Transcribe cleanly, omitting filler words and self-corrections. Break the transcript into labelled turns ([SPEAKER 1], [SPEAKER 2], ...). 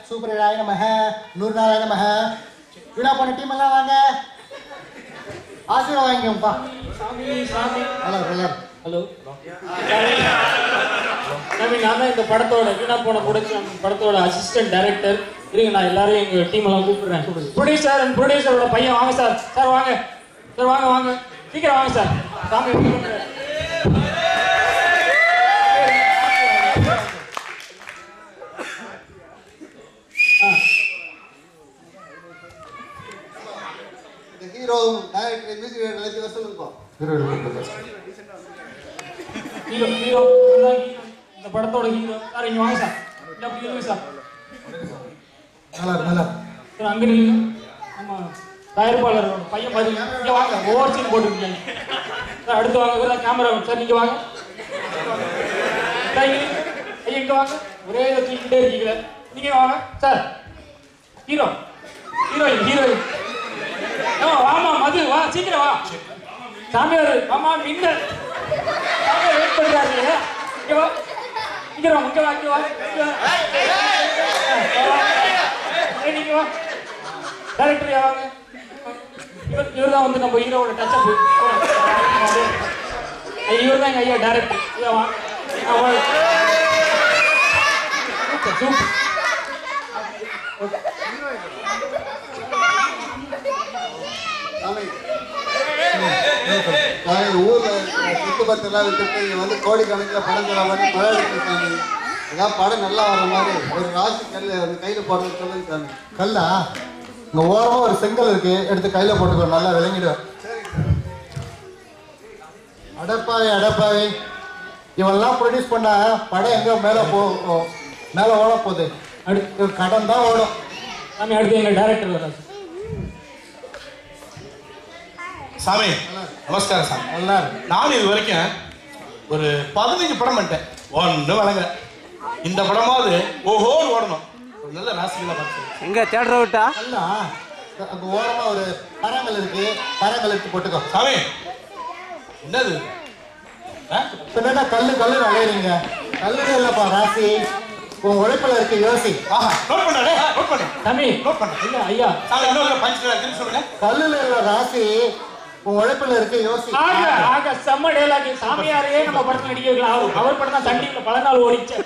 [SPEAKER 1] சூப்பராய நமக, நூறுநாளாய நமக. வீணா போன டீம் எல்லாம் வாங்க, ஆசீர்வாதம் வாங்கிக்கோப்பா. ஹலோ ஹலோ
[SPEAKER 2] ஹலோ நான் தான் இந்த படத்தோட வீணா போன ப்ரொடக்ஷன் படத்தோட அசிஸ்டன்ட் டைரக்டர். இருங்க, நான் எல்லாரையும் எங்க டீம் எல்லாம் கூப்பிடுறேன். ப்ரொடியூசர் அண்ட் ப்ரொடியூசரோட பையன் வாங்க சார். சார் வாங்க சார், வாங்க வாங்க சீக்கிரம் வாங்க சார். சாமி
[SPEAKER 1] ஹீரோ டைரக்டர் மியூசிக் எல்லாத்தையும் வர சொல்லுங்க.
[SPEAKER 2] ஹீரோ ஹீரோ இந்த படத்தோட ஹீரோ சார். இங்க வாங்க சார். இல்ல சார்.
[SPEAKER 1] நல்லா நல்லா
[SPEAKER 2] சார் அங்க நில்லுங்க. ஆமா, தயாரிப்பாளரோட பையன் பாத்தீங்க. இங்க வாங்க, ஓவர் சீன் போட்டுருக்கீங்க சார். அடுத்து வாங்க கேமரா சார். நீங்க வாங்க சார். இங்க வாங்க, ஒரே இதை தூக்கிட்டே இருக்கீங்களே. நீங்க வாங்க சார். ஹீரோ ஹீரோயின் ஹீரோயின் வாமா, மது வா, சீக்கிரம் வா. சாமியார் வாமா, மின்னல் சாமியார் வெயிட் பண்றாரு. இங்க வா, இங்க வா, இங்க வா, இங்க வா. நீங்க வா. டைரக்டர் யாவாங்க? இவர் தான் வந்து நம்ம ஹீரோவோட டச் அப். இவர் தான் எங்க ஐயா டைரக்டர். ஐயா வா. சூப்பர்.
[SPEAKER 1] ஊர்ல சுத்துப்பத்தெல்லாம் விட்டுட்டு இங்க வந்து கோடிக்கணக்கில் படம் தர மாதிரி படம் எடுத்துருக்காங்க. ஏதாவது படம் நல்லா வர மாதிரி ஒரு ராசி கல் வந்து கையில போடுறது சொல்லுங்க சாமி. கல்லா இங்க ஓரமா ஒரு செங்கல் இருக்கு, எடுத்து கையில போட்டுக்கோ, நல்லா விளங்கிடுவேன். அடப்பாவே அடப்பாவே, இவெல்லாம் ப்ரொடியூஸ் பண்ணா படம் எங்க மேல மேல ஓட போகுது. அடுத்து கடன் தான் ஓடும்.
[SPEAKER 2] சாமி அடுத்து எங்க டைரக்டர் வர்றாரு.
[SPEAKER 3] சாமி நமஸ்காரம் சாமி.
[SPEAKER 1] நல்லா
[SPEAKER 3] நானும் இது வரைக்கும் ஒரு 15 படம் பண்ணிட்டேன், ஒன்றும் வழங்க. இந்த படமாவது ஓஹோன்னு ஓடணும். ஒரு நல்ல ராசிகளை பார்த்து
[SPEAKER 4] எங்க தேட்டரை விட்டா
[SPEAKER 1] நல்லா அங்க ஓரமா ஒரு பரங்கள் இருக்கு, பரங்கள் எடுத்து போட்டுக்கோ.
[SPEAKER 3] சாமி என்னது
[SPEAKER 1] என்னடா கல்லு கல்லு அலையிறீங்க? கல்லு இல்லப்பா, ராசி. உன் உழைப்புல இருக்கு, யோசி.
[SPEAKER 3] ஆஹா, நோட் பண்ணே, நோட் பண்ணு
[SPEAKER 2] சாமி
[SPEAKER 3] நோட் பண்ணு.
[SPEAKER 2] இல்ல ஐயா,
[SPEAKER 3] சாமி இன்னொரு பஞ்ச் திருப்பி சொல்லுங்க.
[SPEAKER 1] கல்லுல இல்ல ராசி, உன் உழைப்புல இருக்கு, யோசி.
[SPEAKER 2] ஆக செம்ம டேலாக். சாமியாரையே நம்ம படத்துல நடிக்க வைக்கலாம். அவர் படம் தான் தண்ணியில பல நாள் ஓடிச்சு.